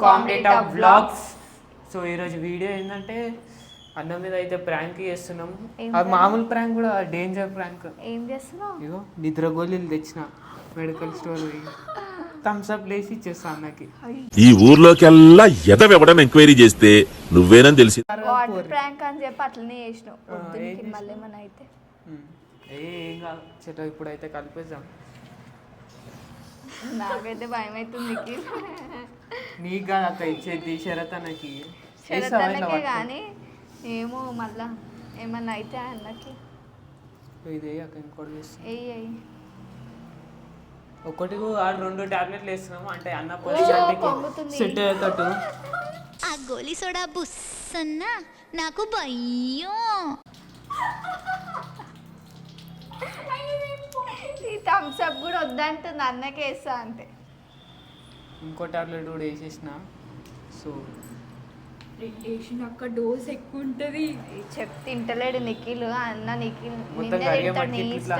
కాంబినేట్ of vlogs. So ఈరోజు video ఏంటంటే అన్న మీద అయితే ప్రాంక్ చేస్తున్నాం. అది మామూలు ప్రాంక్ కూడా డేంజర్ ప్రాంక్. ఏం చేస్తున్నావు? ఇగో నిద్ర గోళీలు తెచ్చిన మెడికల్ స్టోర్ థమ్స్ అప్ లేసి ఇచ్చేస్తా అన్నకి. ఈ ఊర్లోకెల్లా ఎదవెవడని ఎంక్వైరీ చేస్తే నువ్వేనని తెలిసి వాటర్ ప్రాంక్ అని చెప్పి అట్లనే చేసినావు. మళ్ళీ మన అయితే ఏం కాదు చెట్టు ఇప్పుడైతే కలిపేద్దాం. నాకైతే భయం అవుతుంది. నీకు కాదు అక్క ఇచ్చేది శరతనకి. శరతనకే కానీ ఏమో మళ్ళా ఏమన్నా అయితే అన్నకి ఇదే అక్క ఇంకోటి చేస్తాం. ఎయ్యి ఒకటి 2 టాబ్లెట్లు వేస్తున్నాము అంటే అన్న పర్సెంట్ సెట్ అయ్యేటట్టు. ఆ గోలీ సోడా బుస్సన్న నాకు భయం. ఈ థమ్స్ అప్ కూడా వద్దంటుంది అన్నకే వేస్తా అంతే. ఇంకో టాబ్లెట్ కూడా వేసేసిన. సో వేసినాక డోస్ ఎక్కువ ఉంటుంది. చెప్ తింటలేడు నిఖిల్. అన్న నిఖిల్ మొత్తం గడియమట్టి ఇట్లా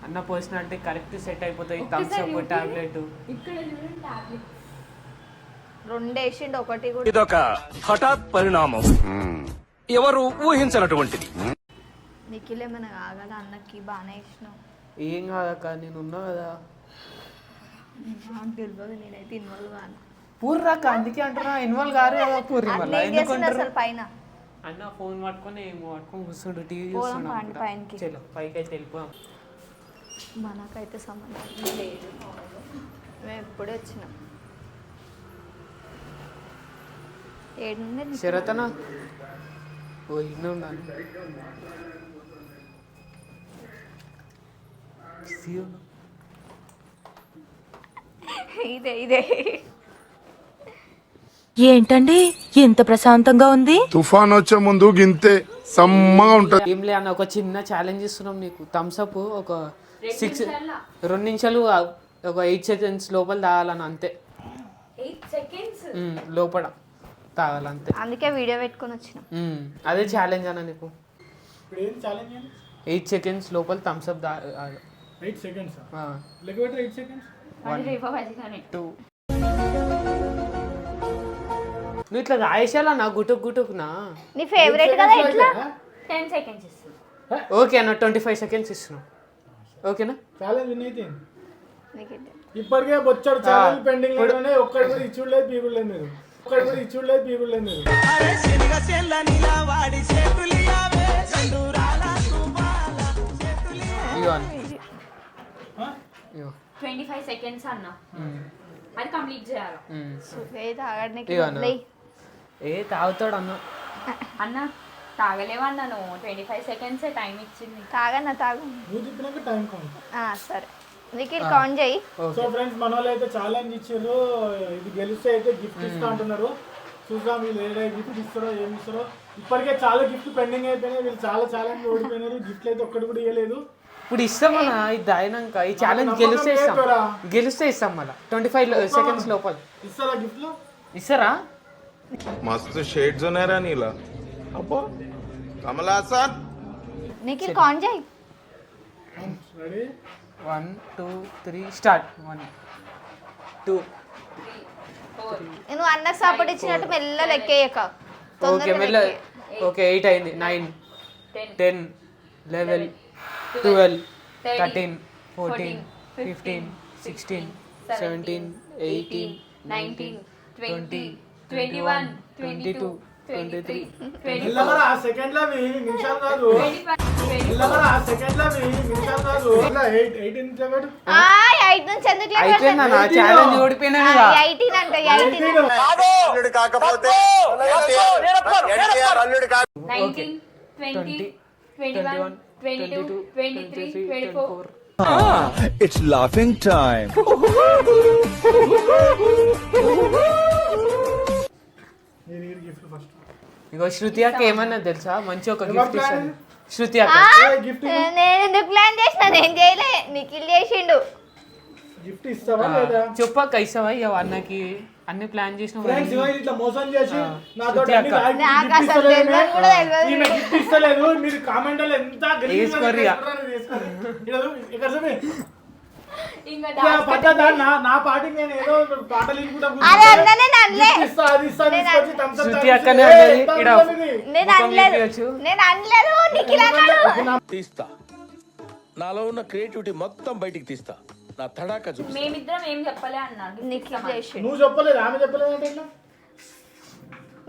అన్న పర్సనాలిటీ కరెక్ట్ సెట్ అయిపోతాయి. థమ్స్ అప్ టాబ్లెట్ ఇక్కడ చూడండి టాబ్లెట్ 2 వేసిండు, ఒకటి కూడా. ఇదొక హఠాత్ పరిణామం, ఎవరు ఊహించినటువంటిది. నిఖిల్ ఏమైనా కాగల అన్నకి బాగానే ఇచ్చినావు. ఏం కాదక్క నేను ఉన్నా కదా. నాకు తెలియదు, నేనైతే ఇన్వాల్వ్ కాను. పూర్రాక అందుకే అంటున్నా ఇన్వాల్వ్ కారు కదా. పూర్రి అసలు పైన అన్న ఫోన్ పట్టుకొని ఏమో పట్టుకొని కూర్చుండు టీవీ పైనకి చూస్తున్నాడు. చలో పైకి అయితే వెళ్ళిపోయాం. మనకైతే సంబంధం లేదు, మేము ఎప్పుడే వచ్చినాం. 7 నుండి శరతన ఓ ఇన్న ఉన్నాను. ఇదే ఏంటండి ఇంత ప్రశాంతంగా ఉంది? తుఫాన్ వచ్చే ముందు గింతే సమ్మగా ఉంటది. ఏం లే అన్న, ఒక చిన్న ఛాలెంజ్ ఇస్తున్నాం నీకు. థమ్స్ అప్ ఒక 2 నిమిషాలు ఒక 8 సెకండ్స్ లోపల తాగాలని అంతే. 8 సెకండ్స్ లోపల తాగాలంతే. అందుకే వీడియో పెట్టుకొని వచ్చినాం. అదే ఛాలెంజ్ అన్న నీకు. 8 సెకండ్స్ లోపల థమ్స్ అప్ 8 seconds. 8 seconds. 1 2 నువ్వు ఇట్లా రాయేసాలా నా గుటుకునా. నీ ఫేవరెట్ కదా ఇట్లా. 10 seconds ఇస్తున్నా. ఓకే అన్న 25 సెకండ్స్ ఇస్తున్నావు. ఓకేనా? ఛాలెంజ్ విన్ అయితే నీకేంటి? ఇప్పటికే బొచ్చాడు ఛాలెంజ్ పెండింగ్ లోనే. ఒక్కటి కూడా ఇచ్చులేదు పీగులేదు మీరు. ఒక్కటి కూడా ఇచ్చులేదు పీగులేదు మీరు. 25 seconds అన్న, అది కంప్లీట్ చేయాలి. ఏ తాగుతాడు అన్న. అన్న తాగలేవన్నా నువ్వు, 25 seconds టైం ఇచ్చింది. తాగన్నా తాగు. నువ్వు చెప్పినాక టైం కౌంట్. సరే నిఖిల్ కౌంట్ చేయి. సో ఫ్రెండ్స్ మన వాళ్ళు అయితే ఛాలెంజ్ ఇచ్చారు. ఇది గెలిస్తే అయితే గిఫ్ట్ ఇస్తా అంటున్నారు. చూద్దాం వీళ్ళు ఏదైనా గిఫ్ట్ ఇస్తారో ఏమి ఇస్తారో. ఇప్పటికే చాలా గిఫ్ట్ పెండింగ్ అయిపోయినాయి. వీళ్ళు చాలా ఛాలెంజ్ ఓడిపోయినారు. గిఫ్ట్ అయితే ఒక్కటి కూడా ఇవ్వలేదు. ఇప్పుడు ఇస్తామన్నా ఇది అయినాక ఈ ఛాలెంజ్ గెలిస్తే ఇస్తాం మళ్ళీ 25 సెకండ్స్ లోపల. ఇస్తారా గిఫ్ట్ లో? ఇస్తారా? మస్తు షేడ్స్ ఉన్నారా నీలా. అబ్బో కమలా సార్. నిఖిల్ కౌంట్ చేయి. Ready 1 2 3 start. 1 2 నువ్వు అన్నకు సపోర్ట్ ఇచ్చినట్టు మెల్ల లెక్కేయక. ఓకే మెల్ల. ఓకే 8 అయింది. 9 10 11 12 13 14 15 16 17 18 19 20 21 22 23 24 ఆ సెకండ్ లో నిమిషాలు కాదు. 8 నుంచి 8 నుంచి ఎందుకు అయిపోయిందా నా ఛాలెంజ్ ఓడిపోయినా కదా. 18 అంటే 18 కాకపోతే 19 20 21 22 23 24. It's laughing time. Gift first. ఇగో శృతి అక్క ఏమన్నా తెలుసా, మంచి ఒక గిఫ్ట్ ఇస్తాను. శృతి అక్క నేను ఎందుకు ప్లాన్ చేసిన? నేను చేయలే, నిఖిల్ చేసిండు. గిఫ్ట్ ఇస్తావా లేదా చెప్పక్క ఇస్తావా? ఇక అన్నకి అన్ని ప్లాన్ చేసిన ఫ్రెండ్స్ ఇట్లా మోసం చేసి నాతో నాకు అసలు తెలియదు కూడా తెలియదు. గిఫ్ట్ ఇస్తలేదు. మీరు కామెంట్ లో ఎంత ఇంకా ఇక పద్ధతి నా పాటికి నేను ఏదో పాటలు వినుకుంటా అరే అన్న నేను అనలే gift ఇస్తా, అది ఇస్తా, తీసుకొచ్చి thumbs up శృతి తాగిస్తే, అక్కనే ఏ, అన్నది, ఎంత ఈడ ఉంటుంది? నేను ముఖం అనలేదు చూపించచ్చు. నేను అనలేదు నిఖిల్ అన్నాడు తీస్తా నాలో ఉన్న క్రియేటివిటీ మొత్తం బయటికి తీస్తా నా తడాక చూపిస్తా మేమిద్దరం ఏం చెప్పలే అన్నాడు నిఖిల్ చేసి నువ్వు చెప్పలేదు ఆమె చెప్పలేదు అంటే ఎట్లా?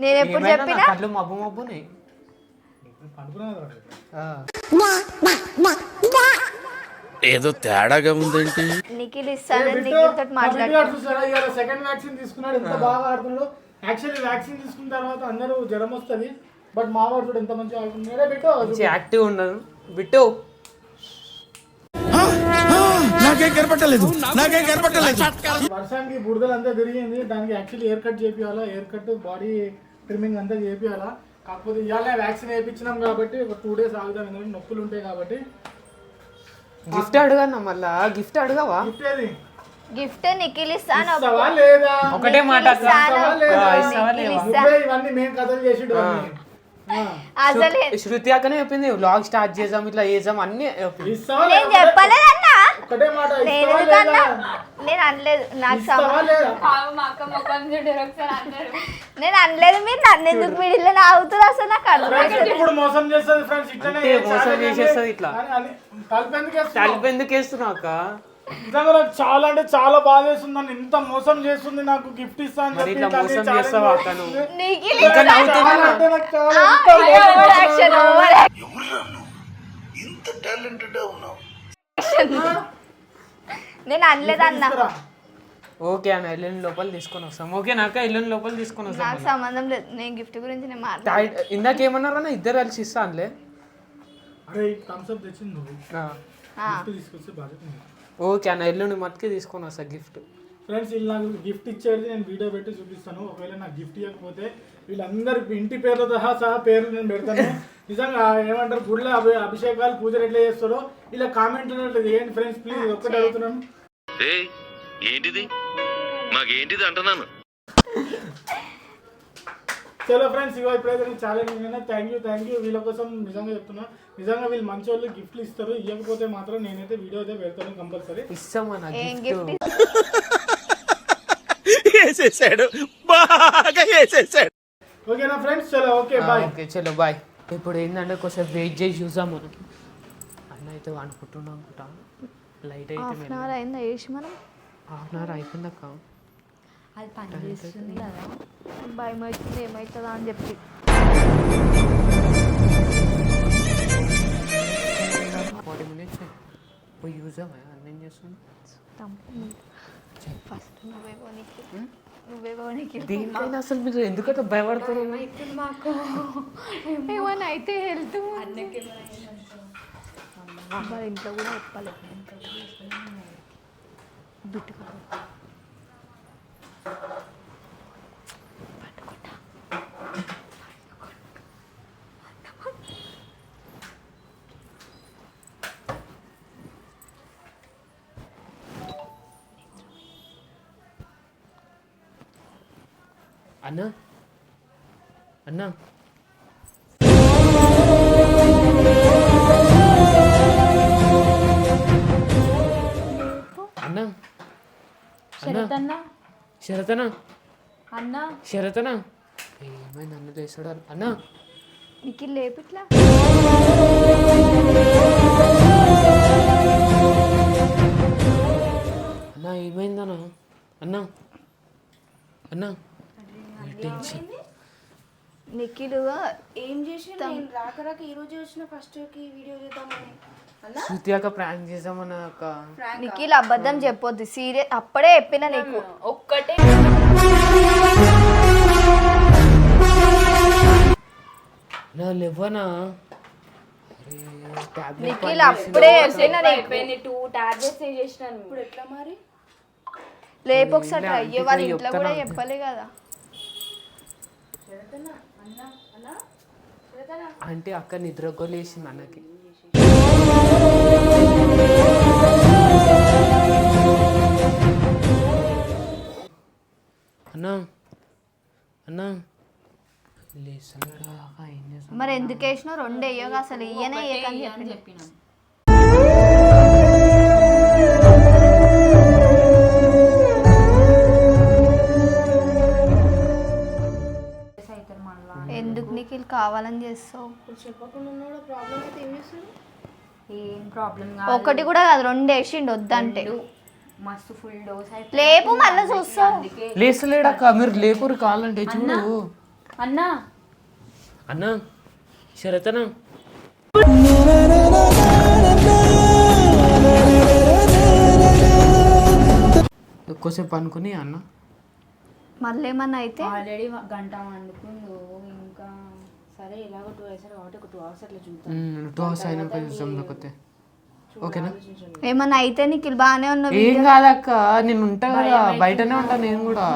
నేను ఎప్పుడు ఏమైనా చెప్పినా నా కళ్ళు మబ్బు మబ్బునే అనుకున్నాను కదా. ఏదో తేడాగా ఉందేంటి. నిఖిల్ ఏ ఇస్తానని బిట్టు, నిఖిల్ తోటి మా బిట్టు గారు మాట్లాడుతున్నాను చూసారా ఇవాళ సెకండ్ వ్యాక్సిన్ తీసుకున్నాడు, ఎంత బాగా ఆడుతున్నాడు. యాక్చువల్లీ వ్యాక్సిన్ తీసుకున్న తర్వాత అందరూ జ్వరం వస్తుంది, బట్ మా వాడు చూడు ఎంత మంచిగా ఆడుతున్నాడే బిట్టు. మంచి యాక్టివ్ ఉండదు బిట్టు. నాకేం కనపట్టలేదు నాకేం కనపట్టలేదు వర్షానికి బురదలు అంతా తిరిగింది, దానికి యాక్చువల్లీ హెయిర్ కట్ చేపియాలా, హెయిర్ కట్ బాడీ ట్రిమ్మింగ్ అంతా చేపియాలా. కాకపోతే ఇవాళ వ్యాక్సిన్ వేయించినాం కాబట్టి ఒక 2 days ఆగుదాం, ఎందుకంటే నొప్పులు ఉంటాయి కాబట్టి. గిఫ్ట్ అడగన్నా మళ్ళా, గిఫ్ట్ అడగవా? గిఫ్ట్ ఏది గిఫ్ట్ నిఖిల్ ఇస్తాను ఇస్తావా లేదా? ఒకటే మాట అక్క. ఇస్తావా లేదా? ఇస్తావా నిఖిల్ లేవా? ఇస్తా. నువ్వే ఇవన్నీ మేము కథలు చేసిడు అన్నీ. అసలు శృతి అక్కనే చెప్పింది వ్లాగ్ స్టార్ట్ చేద్దాం ఇట్లా చేద్దాం అన్ని చెప్పింది. ఇస్తావా నేను లేదా? చెప్పలేదన్నా ఒకటే మాట, నేను ఇస్తావా ఎందుకన్నా లేదా? నేను అనలేదు నాకు ఇస్తావా సంబంధం లేదా? మా అక్క ముఖం చూడు ఒకసారి అన్నారు నేను అనలేదు మీరు నన్ను ఎందుకు మిడిల్ ఆగుతుంది అసలు నాకు ఫ్రెండ్స్ అర్థం ఇప్పుడు మోసం చేస్తుంది ఫ్రెండ్స్, ఇట్లనే అంతే, మోసం చాలా చేసేస్తుంది ఇట్లా. తలుపు ఎందుకు వేస్తున్నావు? తలుపు ఎందుకు వేస్తున్నావు అక్క? నిజంగా నాకు చాలా అంటే చాలా బాధ వేస్తుంది, నన్ను ఇంత మోసం చేస్తుంది. నాకు గిఫ్ట్ ఇస్తా అని మరి చెప్పి ఇట్లా ఇట్లా మోసం challenge చేస్తావా అక్క చేస్తుంది. నువ్వు? నిఖిల్ ఇంకా నవ్వుతున్నావా? చాలా అంటే నాకు చాలా ఆ, ఎంత మోసం ఓవర్ యాక్షన్, ఓవర్ నేను అనలేదు అన్న తీసుకురా. ఓకే అన్న ఎల్లుండి లోపల తీసుకొని వస్తాం. ఓకేనా అక్క? ఎల్లుండి లోపల తీసుకొని వస్తాం. నాకు సంబంధం లేదు, నేను గిఫ్ట్ గురించి నేను మాట్లాడు ఇందాక ఏమన్నారన్నా ఇద్దరు కలిసి ఇస్తానులే. అరే థమ్స్ అప్ తెచ్చింది నువ్వు, గిఫ్ట్ తీసుకొస్తే బాధ్యత నీది. ఓకే అన్న ఎల్లుండి మట్టుకే తీసుకొని వస్తా గిఫ్ట్. ఫ్రెండ్స్ వీళ్ళు నాకు గిఫ్ట్ ఇచ్చేది నేను వీడియో పెట్టి చూపిస్తాను. ఒకవేళ నాకు గిఫ్ట్ ఇవ్వకపోతే వీళ్ళందరి ఇంటి పేర్లతో సహా పేర్లు నేను పెడతాను. నిజంగా ఏమంటారు గుళ్ళ అభిషేకాలు పూజలు ఎట్లా చేస్తారో ఇలా కామెంట్లు చేయండి ఫ్రెండ్స్ ప్లీజ్, ఒక్కటి అడుగుతున్నాను. ఏంటిది మాకేంటిది అంటున్నాను. చలో ఫ్రెండ్స్ ఇగో ఇప్పుడైతే నేను ఛాలెంజ్ థ్యాంక్ యూ వీళ్ళ కోసం నిజంగా చెప్తున్నా. నిజంగా వీళ్ళు మంచి వాళ్ళు గిఫ్ట్లు ఇస్తారు, ఇవ్వకపోతే మాత్రం నేనైతే వీడియో అయితే పెడతాను కంపల్సరీ. ఇస్తామన్న ఏం గిఫ్ట్. గిఫ్ట్ వేసేసాడు బాగా వేసేసాడు. ఓకేనా ఫ్రెండ్స్, చలో ఓకే బాయ్. ఓకే చలో బాయ్. ఇప్పుడు ఏంటంటే కొంచెం వెయిట్ చేసి చూసాం మనం. అన్న అయితే అనుకుంటున్నాం అనుకుంటా. లైట్ అయితే హాఫ్ అన్ అవర్ అయిందా వేసి మనం హాఫ్ అన్ అవర్ అయిపోయిందక్క. అది పని చేస్తుంది కదా భయం అవుతుంది ఏమవుతుందా అని చెప్పి 40 minutes పోయి చూసామా అన్నేం చేస్తుంది. ఫస్ట్ నువ్వే పోనీకి దీనికైనా అసలు మీరు ఎందుకంటే భయపడతారు? ఏమైనా అయితే హెల్త్ మరి ఇంట్లో కూడా చెప్పాలి బిట్టు అన్నా అన్నా అన్నా శరతన్నా శరతనా అన్నా శరతనా ఏమైంది అన్న చేస్తాడు అన్నా? నీకు లేపిట్లా అన్నా ఏమైందన్నా? అన్నా అన్నా టెన్షన్. నిఖిల్ ఏం చేసి నేను రాక ఈ రోజు వచ్చిన ఫస్ట్ కి వీడియో చేద్దామని శృతి అక్క ప్రాంక్ చేసామన్నా అక్క. నిఖిల్ అబద్ధం చెప్పొద్దు, సీరియస్ అప్పుడే చెప్పిన నీకు. ఒక్కటే నా లేవనా? నిఖిల్ అప్పుడే చెప్పిన నీకు. అయిపోయింది 2 టాబ్లెట్స్ చేసినాను. ఇప్పుడు ఎట్లా మరి? లేపు ఒకసారి ట్రై చేయ, వాళ్ళ ఇంట్లో కూడా చెప్పలే కదా. అంటే అక్క నిద్రగోలేసింది అన్నకి. అన్నా అన్నా లేస్తున్నాడా? ఏం చేస్తాం? మరి ఎందుకు వేసినావు? 2 వేయగా అసలు ఇయ్యనే వేయకని చెప్పిన. చేస్తారు మళ్ళా. ఎందుకు నిఖిల్ కావాలని చేస్తావు? ఏం ప్రాబ్లం ఒకటి కూడా కాదు, 2 వేసిండు వద్దంటే. మస్తు ఫుల్ డోస్ లేపు మళ్ళీ చూస్తావు. అందుకే లేస్తలేడక్క, మీరు లేపురు కావాలంటే చూడు. అన్నా అన్న శరతన ఎక్కువసేపు అనుకుని అన్న మళ్ళీ ఏమన్నా అయితే ఆల్రెడీ గంట వండుకుందో ఇంకా. సరే ఎలాగో 2 hours కాబట్టి ఒక 2 hours అట్లా చూద్దాం. 2 hours అయినాక చూసాం లేకపోతే ఓకేనా? ఏమన్నా అయితే నిఖిల్ బాగానే ఉన్నావు. ఏం కాదక్క, నేను ఉంటా కదా, బయటనే ఉంటా నేను కూడా.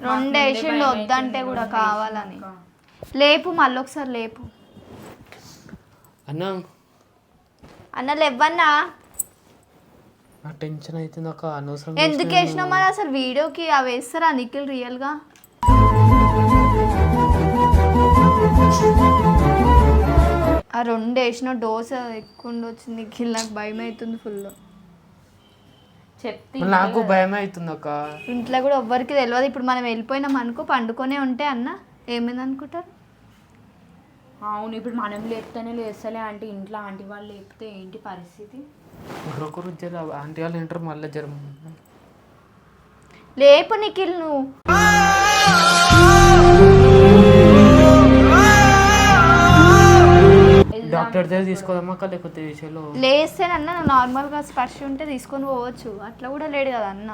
2 వేసిండు వద్దంటే కూడా కావాలని. లేపు మళ్ళీ ఒకసారి లేపు. అన్న అన్న లేవన్నా. నాకు టెన్షన్ అవుతుంది అక్క, అనవసరం. ఎందుకు వేసినావు మరి అసలు వీడియోకి? అవి వేస్తారా నిఖిల్ రియల్గా? ఆ 2 వేసిన డోస్ ఎక్కువ వచ్చింది నిఖిల్, నాకు భయం అవుతుంది ఫుల్. చెప్తే నాకు భయం అవుతుంది అక్క. ఇంట్లో కూడా ఎవ్వరికి తెలియదు. ఇప్పుడు మనం వెళ్ళిపోయినాం అనుకో, పండుకొనే ఉంటే అన్న ఏమైంది అనుకుంటారు? అవును, ఇప్పుడు మనం లేపుతేనే లేస్తలే అంటే ఇంట్లో ఆంటీ వాళ్ళు లేపితే ఏంటి పరిస్థితి? ఒకరొకరు జర ఆంటీ వాళ్ళు వింటారు, మళ్ళీ జ్వరం. లేపు నిఖిల్ నువ్వు. డాక్టర్ దగ్గర తీసుకోదామక్క, లేకపోతే విషయంలో లేస్తేనన్న నార్మల్గా స్పర్శ ఉంటే తీసుకొని పోవచ్చు, అట్లా కూడా లేడు కదా అన్న.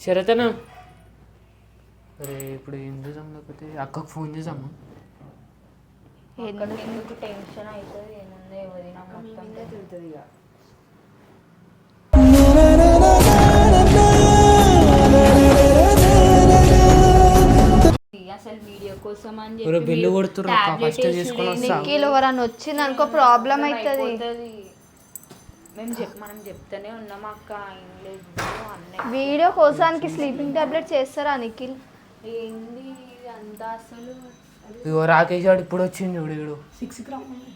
శరతన అరే ఇప్పుడు ఏం చేద్దాం, లేకపోతే అక్కకు ఫోన్ చేద్దామా? ఎందుకు టెన్షన్ అవుతుంది ఏముందో ఎవరిన మొత్తం తిరుగుతుంది ఇక. అసలు వీడియో కోసం అని చెప్పి బిల్లు కొడుతున్నారు, ఫస్ట్ తీసుకొని వస్తా. నిఖిల్ ఎవరన్నా వచ్చింది అనుకో ప్రాబ్లం అవుతుంది. మనం చెప్తానే ఉన్నాం అక్క, ఏం లేదు అన్నీ. వీడియో కోసానికి స్లీపింగ్ టాబ్లెట్ చేస్తారా నిఖిల్? ఏంది అంతా అసలు? ఇగో రాకేష్ గారు ఇప్పుడు వచ్చింది చూడు, వీడు 6 గ్రాములు.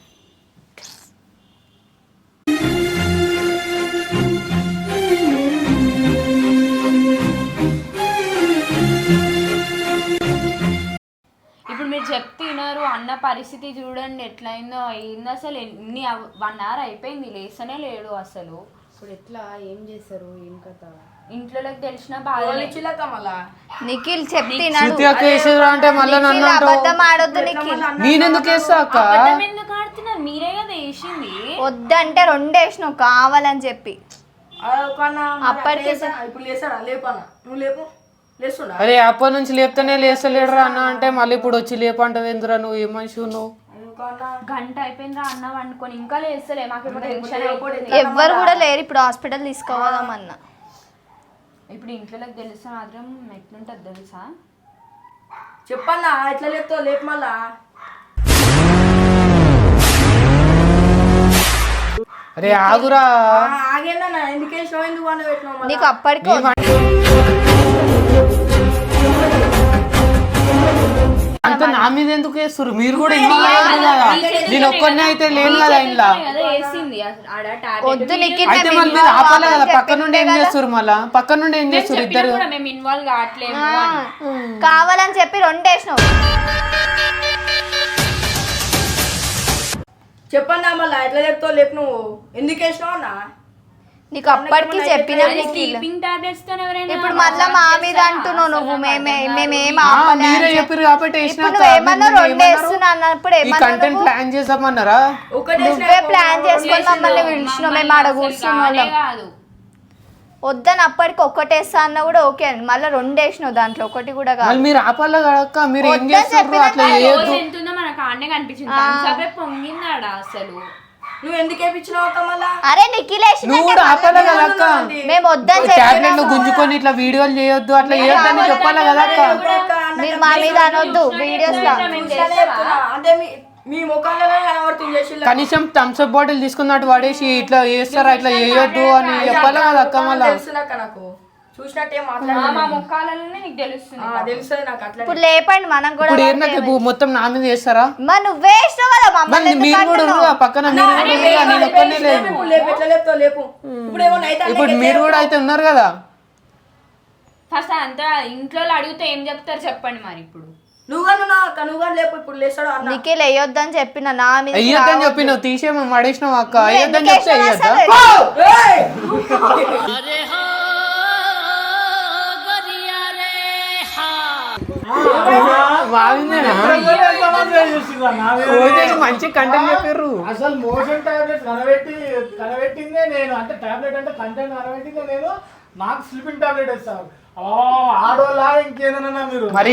ఇప్పుడు మీరు చెప్తున్నారు అన్న పరిస్థితి చూడండి ఎట్లయిందో. అయింది అసలు ఎన్ని 1 hour అయిపోయింది, లేస్తనే లేడు అసలు. ఇప్పుడు ఎట్లా ఏం చేస్తారు ఏం కథ? ఇంట్లోకి తెలిసిన బాధ. నిఖిల్ చెప్తున్నాడు అంటే మళ్ళీ నన్ను అబద్ధం ఆడొద్దు నిఖిల్. నేనెందుకు వేస్తా అక్క? ఎందుకు ఆడుతున్నారు? మీరే కదా వేసింది. వద్దంటే 2 వేసినావు కావాలని చెప్పి. అప్పటికే ఇప్పుడు లేసాడా? లేపనా? నువ్వు లేపు, లేస్తున్నా. అరే అప్పటి నుంచి లేపుతానే లేస్తలేడురా అన్న అంటే మళ్ళీ ఇప్పుడు వచ్చి లేపంటది ఎందురా? నువ్వు ఏ మనిషి నువ్వు? గంట అయిపోయిందిరా అన్న వండుకొని ఇంకా లేస్తలే. మాకు టెన్షన్. ఎవ్వరు కూడా లేరు, ఇప్పుడు హాస్పిటల్ తీసుకోవాలమన్నా. ఇప్పుడు ఇంట్లోకి తెలిస్తే మాత్రం ఎట్లుంటుంది తెలుసా? చెప్పన్నా ఎట్లా లేపుతావు? లేపు మళ్ళా. అరే ఆగురా. ఆగేనా? ఎందుకు వేసినావు? ఎందుకు వండ పెట్టినావు? నీకు అప్పటికి అంత నా మీద ఎందుకు వేస్తారు? మీరు కూడా ఇన్వాల్వ్ కదా. నేను ఒక్కనే అయితే లేను కదా ఇంట్లో. వద్దు నిఖిల్. అయితే మళ్ళీ మీరు ఆపాలి కదా. పక్క నుండి ఏం చేస్తారు? మళ్ళా పక్క నుండి ఏం చేస్తారు ఇద్దరు? మేము ఇన్వాల్వ్ కావట్లేదు. కావాలని చెప్పి 2 వేసినావు. చెప్పన్నా మళ్ళా ఎట్లా చెప్తావు? లేపు నువ్వు ఎందుకు వేసినావు అన్నా? నీకు అప్పటికి చెప్పినా స్లీపింగ్ టాబ్లెట్స్ తో ఎవరైనా ఇప్పుడు మళ్ళా మా మీద అంటున్నావు నువ్వు. మేమేం మీరే చెప్పారు కాబట్టి నువ్వేమన్నా 2 వేస్తున్నా అన్నప్పుడు కంటెంట్ ప్లాన్ చేసామన్నారా? నువ్వే ప్లాన్ చేసుకొని మమ్మల్ని పిలిచినావు. మేము ఆడ కూర్చున్నాం కాదు. వద్దని అప్పటికి 1 వేస్తా అన్నా కూడా ఓకే అని మళ్ళీ 2 వేసినావు. దాంట్లో 1 కూడా కాదు. మీరు ఆపాలి కదక్క. మీరు ఏం చేస్తారు? అట్లా ఎంత ఉందో మనకు ఆడనే కనిపించింది. సభే పొంగిందాడా అసలు. నువ్వు ఎందుకు వేయించినావు మళ్ళా? అరే నిఖిల్ నువ్వు కూడా ఆపాలి కదక్క. మేము వద్దని టాబ్లెట్లు గుంజుకొని ఇట్లా వీడియోలు చేయొద్దు, అట్లా చేయొద్దని చెప్పాలి కదక్క. మీరు మా మీద అనొద్దు వీడియోస్ లో. అంటే మీ ముఖంలోనే కనబడుతుంది చేసి. కనీసం థమ్స్అప్ బాటిల్ తీసుకున్నట్టు పడేసి ఇట్లా చేస్తారా, ఇట్లా చేయొద్దు అని చెప్పాలి కదక్క. మళ్ళీ తెలుసునాక నాకు చూసినట్టే మాట్లాడాలి. మా ముఖాలలోనే నీకు తెలుస్తుంది. తెలుస్తుంది నాకు. అట్లా ఇప్పుడు లేపండి మనం కూడా. ఇప్పుడు ఏంటంటే మొత్తం నా మీద చేస్తారా? మరి నువ్వే వేసినావు కదా మమ్మల్ని. మీరు కూడా ఉన్నారు పక్కన. నేను ఒక్కనే లేదు. లేపు ఎట్లా లేపుతావు? లేపు. ఇప్పుడు ఏమన్నా అయితే ఇప్పుడు మీరు కూడా అయితే ఉన్నారు కదా. ఫస్ట్ అంతా ఇంట్లో అడిగితే ఏం చెప్తారు చెప్పండి మరి ఇప్పుడు. నువ్వు కానీ లేపు ఇప్పుడు లేస్తాడు అన్న. నిఖిల్ వేయొద్దని చెప్పిన నా మీద అయ్యొద్దని చెప్పి నువ్వు తీసేమో పడేసినావు అక్క. అయ్యొద్దని చెప్తే అయ్యొద్దా? మంచి కంటెంట్ చెప్పారు. అసలు మోషన్ టాబ్లెట్స్ కనబెట్టిందే నేను, అంటే టాబ్లెట్ అంటే కంటెంట్ కనబెట్టిందే నేను. నాకు స్లీపింగ్ టాబ్లెట్ ఇస్తాను. ఆడోలా ఇంకేదన్నా మీరు మరి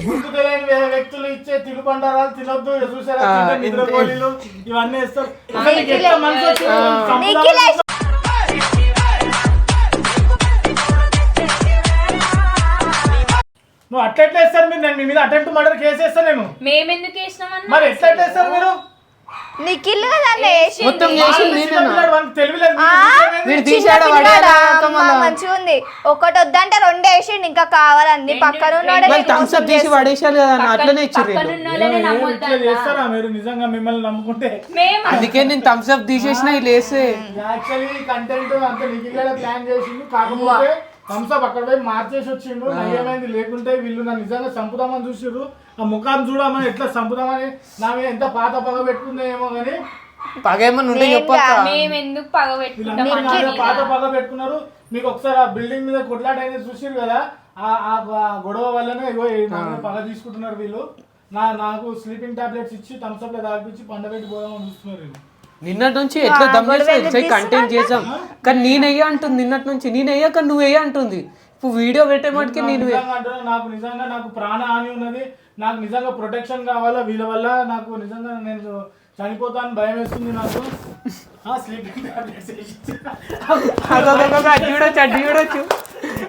గుర్తు తెలియని వ్యక్తులు ఇచ్చే తినుబండారాలు తినొద్దు. చూసారా నిద్రపోలీలు ఇవన్నీ ఇస్తారు. అసలు నీకు ఎట్లా మనసు వచ్చింది? నువ్వు అట్లా వేస్తారు మీరు. నేను మీ మీద అటెంప్ట్ మర్డర్ కేసు వేస్తాను నేను. మేము ఎందుకు వేసినామన్నా? మరి ఎట్లా వేస్తారు మీరు? నిఖిల్ దాన్ని మొత్తం చేసి మంచిగా ఉంది. ఒకటి వద్దంటే 2 వేసిండు, ఇంకా కావాలండి పక్కన థమ్స్అప్ తీసి పడేసారు కదా అట్లనే ఇచ్చారు. చేస్తారా మీరు నిజంగా మిమ్మల్ని నమ్ముకుంటే? అందుకే నేను థమ్స్అప్ తీసేసిన లేసే. యాక్చువల్లీ కంటెంట్ అంత నిఖిల్ ప్లాన్ చేసిండు, కాకపోతే థమ్స్అప్ అక్కడ పోయి మార్చేసి వచ్చిండు. ఏమైంది లేకుంటే వీళ్ళు నా నిజంగా చంపుదామని చూసిర్రు. ఆ ముఖాన్ని చూడమని ఎట్లా చంపుదామని నా మీద ఎంత పాత పగ పెట్టుకుందేమో కానీ పగేమో మేము ఎందుకు పగ పెట్టుకుంటాం? పాత పగ పెట్టుకున్నారు. మీకు ఒకసారి ఆ బిల్డింగ్ మీద కొట్లాట అనేది చూసిరు కదా, ఆ గొడవ వల్లనే పగ తీసుకుంటున్నారు వీళ్ళు. నాకు స్లీపింగ్ టాబ్లెట్స్ ఇచ్చి థమ్స్అప్ లో తాగిపించి పండబెట్టి పోదామని చూస్తున్నారు వీళ్ళు. నిన్నటి నుంచి ఎట్లా దమ్మేసి కంటెంట్ చేసాం కానీ నేనయ్యా అంటుంది. నిన్నటి నుంచి నేనయ్యా కానీ నువ్వయ్యా అంటుంది. ఇప్పుడు వీడియో పెట్టే మటుకే నేను నాకు నిజంగా నాకు ప్రాణ హాని ఉన్నది. నాకు నిజంగా ప్రొటెక్షన్ కావాలా వీళ్ళ వల్ల. నాకు నిజంగా నేను చనిపోతాను భయం వేస్తుంది నాకు. స్లీపింగ్ టాబ్లెట్స్ చూడొచ్చు.